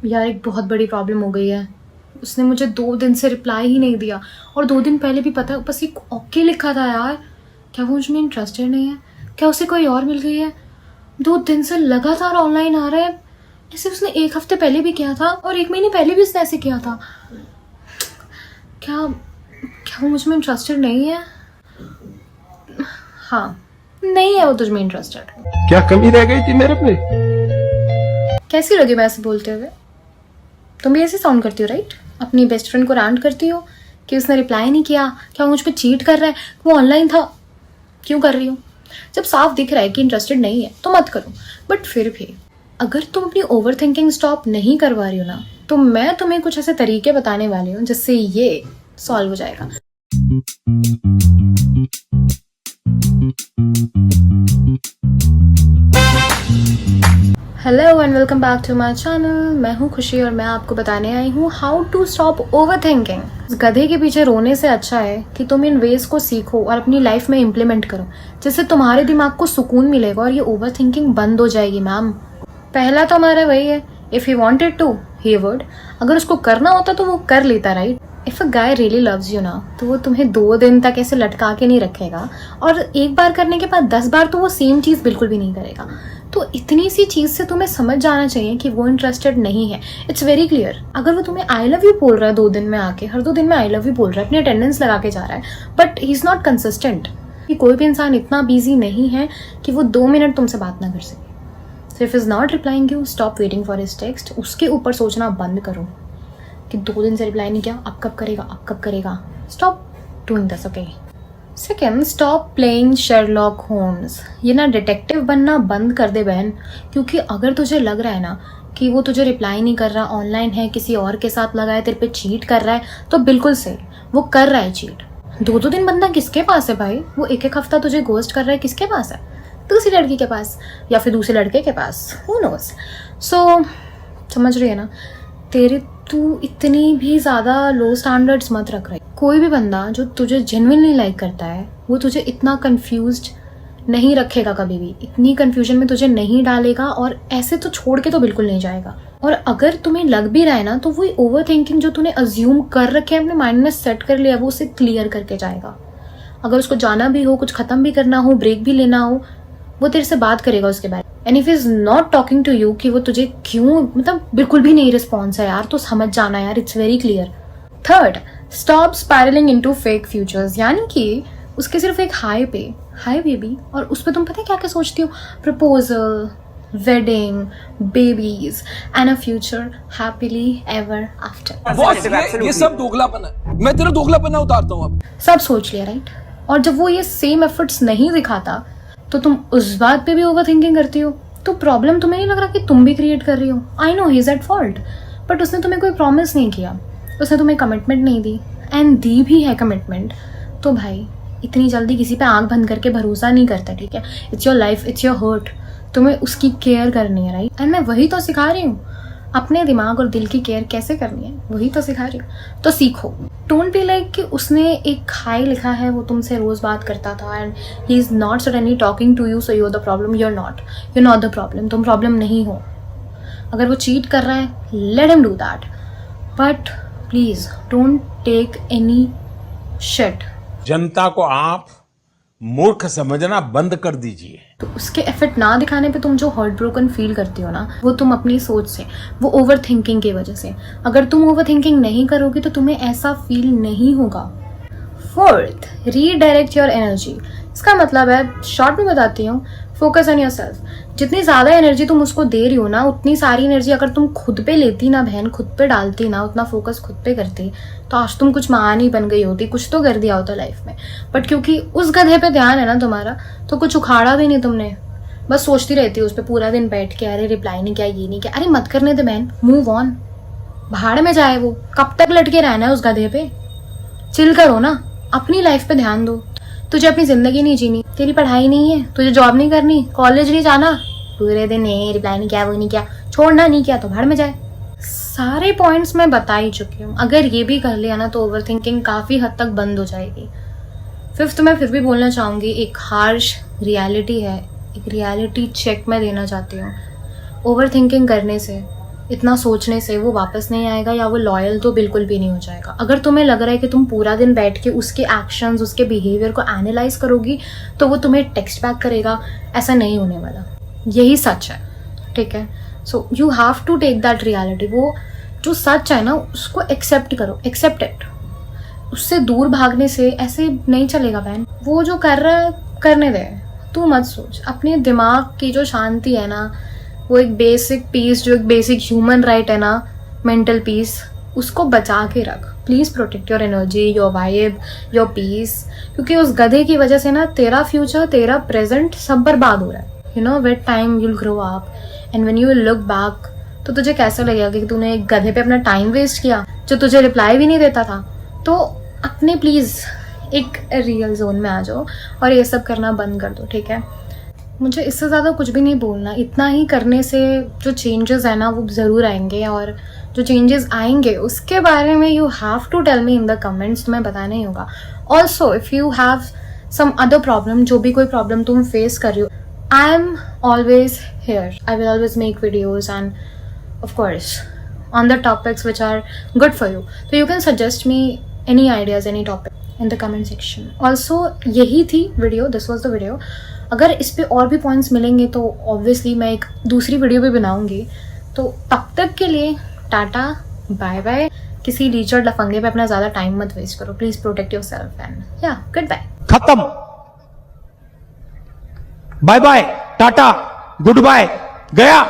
यार एक बहुत बड़ी प्रॉब्लम हो गई है। उसने मुझे 2 दिन से रिप्लाई ही नहीं दिया और 2 दिन पहले भी पता है बस एक ओके लिखा था यार। क्या वो मुझमें इंटरेस्टेड नहीं है? क्या उसे कोई और मिल गई है? 2 दिन से लगातार ऑनलाइन आ रहा है। ऐसे उसने 1 हफ्ते पहले भी किया था और 1 महीने पहले भी उसने ऐसे किया था। क्या क्या वो मुझमें इंटरेस्टेड नहीं है? हाँ, नहीं है वो तुझमें इंटरेस्टेड। क्या कमी रह गई थी मेरे पे? कैसी लगी मैं ऐसे बोलते हुए? तुम भी ऐसे साउंड करती हो राइट? अपनी बेस्ट फ्रेंड को रैंट करती हो कि उसने रिप्लाई नहीं किया, क्या वो मुझ पे चीट कर रहा है, वो ऑनलाइन था। क्यों कर रही हो? जब साफ दिख रहा है कि इंटरेस्टेड नहीं है तो मत करो। बट फिर भी अगर तुम अपनी ओवर थिंकिंग स्टॉप नहीं करवा रही हो ना, तो मैं तुम्हें कुछ ऐसे तरीके बताने वाली हूँ जिससे ये सॉल्व हो जाएगा। Hello and welcome back to my channel. मैं हूँ खुशी और मैं आपको बताने आई हूँ how to stop overthinking. गधे के पीछे रोने से अच्छा है कि तुम इन वेज को सीखो और अपनी लाइफ में इम्प्लीमेंट करो, जिससे तुम्हारे दिमाग को सुकून मिलेगा और ये ओवर थिंकिंग बंद हो जाएगी मैम। पहला तो हमारा वही है, if he wanted to he would. अगर उसको करना होता तो वो कर लेता right. If a guy really loves you ना, तो वो तुम्हें 2 दिन तक ऐसे लटका के नहीं रखेगा और एक बार करने के बाद 10 बार तो वो सेम चीज़ बिल्कुल भी नहीं करेगा। तो इतनी सी चीज़ से तुम्हें समझ जाना चाहिए कि वो इंटरेस्टेड नहीं है। It's very clear. अगर वो तुम्हें आई लव यू बोल रहा है 2 दिन में आके, हर 2 दिन में आई लव यू बोल रहा है, अपनी अटेंडेंस लगा के जा रहा है, but he is not consistent. कि कोई भी इंसान इतना बिजी नहीं है कि वो 2 मिनट तुमसे बात ना कर सके। So if he's not replying you, stop waiting for his text. उसके ऊपर सोचना बंद करो कि 2 दिन से रिप्लाई नहीं किया, अब कब करेगा, अब कब करेगा। Stop doing this, okay? Second, stop playing Sherlock Holmes. ये ना डिटेक्टिव बनना बंद कर दे बहन। क्योंकि अगर तुझे लग रहा है ना कि वो तुझे रिप्लाई नहीं कर रहा, ऑनलाइन है, किसी और के साथ लगा है, तेरे पे चीट कर रहा है, तो बिल्कुल सही, वो कर रहा है चीट। 2-2 दिन बंदा किसके पास है भाई? वो 1-1 हफ्ता तुझे गोस्ट कर रहा है, किसके पास है? दूसरी लड़की के पास या फिर दूसरे लड़के के पास, हु नोस। सो समझ रही है ना? तू इतनी भी ज़्यादा लो स्टैंडर्ड्स मत रख रही। कोई भी बंदा जो तुझे जेन्युइनली लाइक करता है वो तुझे इतना कंफ्यूज्ड नहीं रखेगा कभी भी, इतनी कंफ्यूजन में तुझे नहीं डालेगा और ऐसे तो छोड़ के तो बिल्कुल नहीं जाएगा। और अगर तुम्हें लग भी रहा है ना, तो वही ओवर थिंकिंग जो तूने अज्यूम कर रखे है, अपने माइंड में सेट कर लिया, वो उसे क्लियर करके जाएगा। अगर उसको जाना भी हो, कुछ ख़त्म भी करना हो, ब्रेक भी लेना हो, वो तेरे से बात करेगा उसके बारे में। And if is not talking to you कि वो तुझे क्यों, मतलब बिल्कुल भी नहीं रिस्पॉन्स है यार, तो समझ जाना यार, it's very clear. Third, stop spiralling into fake futures. यानी कि उसके सिर्फ एक हाई बेबी, और उस पर तुम पता है क्या क्या सोचती हो? Proposal, wedding, babies and a future happily ever after. Boss, ये सब दोगलापन है। मैं तेरा दोगलापना उतारता हूँ अब। सब सोच लिया राइट? और जब वो ये सेम एफर्ट्स नहीं दिखाता तो तुम उस बात पे भी ओवर थिंकिंग करती हो। तो प्रॉब्लम तुम्हें नहीं लग रहा कि तुम भी क्रिएट कर रही हो? I know he is at fault, but उसने तुम्हें कोई प्रॉमिस नहीं किया, उसने तुम्हें कमिटमेंट नहीं दी, एंड दी भी है कमिटमेंट तो भाई इतनी जल्दी किसी पे आंख बंद करके भरोसा नहीं करता, ठीक है? It's your life, it's your hurt, तुम्हें उसकी केयर करनी है राइट? एंड मैं वही तो सिखा रही हूँ, अपने दिमाग और दिल की केयर कैसे करनी है वही तो सिखा रही हूँ। तो सीखो। डोंट बी लाइक कि उसने एक हाई लिखा है, वो तुमसे रोज बात करता था and he is not suddenly talking to you, so you are the problem. You are not the problem. तुम प्रॉब्लम नहीं हो। अगर वो चीट कर रहा है, let him do that, but please don't take any shit. जनता को आप मूर्ख समझना बंद कर दीजिए। तो उसके एफर्ट ना दिखाने पे तुम जो हार्ट ब्रोकन फील करती हो ना, वो तुम अपनी सोच से, वो ओवर थिंकिंग की वजह से। अगर तुम ओवर थिंकिंग नहीं करोगे तो तुम्हें ऐसा फील नहीं होगा। Fourth, redirect your energy. इसका मतलब है, शॉर्ट में बताती हूँ, फोकस ऑन योर सेल्फ। जितनी ज़्यादा एनर्जी तुम उसको दे रही हो ना, उतनी सारी एनर्जी अगर तुम खुद पे लेती ना बहन, खुद पे डालती ना, उतना फोकस खुद पे करती, तो आज तुम कुछ महान ही बन गई होती, कुछ तो कर दिया होता लाइफ में। बट क्योंकि उस गधे पे ध्यान है ना तुम्हारा, तो कुछ उखाड़ा भी नहीं तुमने, बस सोचती रहती है उस पर पूरा दिन बैठ के, अरे रिप्लाई नहीं किया, ये नहीं किया। अरे मत करने दे बहन, मूव ऑन, भाड़ में जाए वो। कब तक लटके रहना है उस गधे पे? चिल करो ना, अपनी लाइफ पे ध्यान दो। तुझे अपनी जिंदगी नहीं जीनी, तेरी पढ़ाई नहीं है, तुझे जॉब नहीं करनी, कॉलेज नहीं जाना, पूरे दिन नहीं रिप्लाई नहीं किया, वो नहीं किया, छोड़ना नहीं किया तो भाड़ में जाए। सारे पॉइंट्स मैं बता ही चुकी हूँ। अगर ये भी कर लिया ना तो ओवर थिंकिंग काफ़ी हद तक बंद हो जाएगी। फिफ्थ, मैं फिर भी बोलना चाहूँगी, एक हार्श रियलिटी है, एक रियलिटी चेक मैं देना चाहती हूँ। ओवर थिंकिंग करने से इतना सोचने से वो वापस नहीं आएगा या वो लॉयल तो बिल्कुल भी नहीं हो जाएगा। अगर तुम्हें लग रहा है कि तुम पूरा दिन बैठ के उसके एक्शंस, उसके बिहेवियर को एनालाइज करोगी तो वो तुम्हें टेक्स्ट बैक करेगा, ऐसा नहीं होने वाला। यही सच है, ठीक है। So you have to take that reality. वो जो सच है ना उसको एक्सेप्ट करो, एक्सेप्ट इट। उससे दूर भागने से ऐसे नहीं चलेगा बहन। वो जो कर रहा है करने दे, तू मत सोच। अपने दिमाग की जो शांति है ना, वो एक बेसिक पीस, जो एक बेसिक ह्यूमन राइट है ना, मेंटल पीस, उसको बचा के रख। Please protect your energy, your vibe, your peace. क्योंकि उस गधे की वजह से ना तेरा फ्यूचर, तेरा प्रेजेंट सब बर्बाद हो रहा है। You know, with time you'll grow up and when you look back तो तुझे कैसा लगेगा कि तूने एक गधे पे अपना टाइम वेस्ट किया जो तुझे रिप्लाई भी नहीं देता था। तो अपने प्लीज़ एक रियल जोन में आ जाओ और ये सब करना बंद कर दो, ठीक है। मुझे इससे ज़्यादा कुछ भी नहीं बोलना। इतना ही करने से जो चेंजेस है ना वो ज़रूर आएंगे, और जो चेंजेस आएंगे उसके बारे में you have to tell me in the comments, तुम्हें बताना ही होगा। Also if you have some other problem, जो भी कोई प्रॉब्लम तुम फेस कर रही हो, I am always here. I will always make videos and of course on the topics which are good for you. So you can suggest me any ideas, any topic in the comment section. Also यही थी video, this was the video. अगर इस पे और भी points मिलेंगे तो obviously मैं एक दूसरी वीडियो भी बनाऊंगी। तो तब तक के लिए टाटा, बाय बाय। किसी लीचर लफंगे पे अपना ज़्यादा टाइम मत वेस्ट करो। Please protect yourself and या गुड बाय। खत्म। Bye bye, tata, goodbye, गया।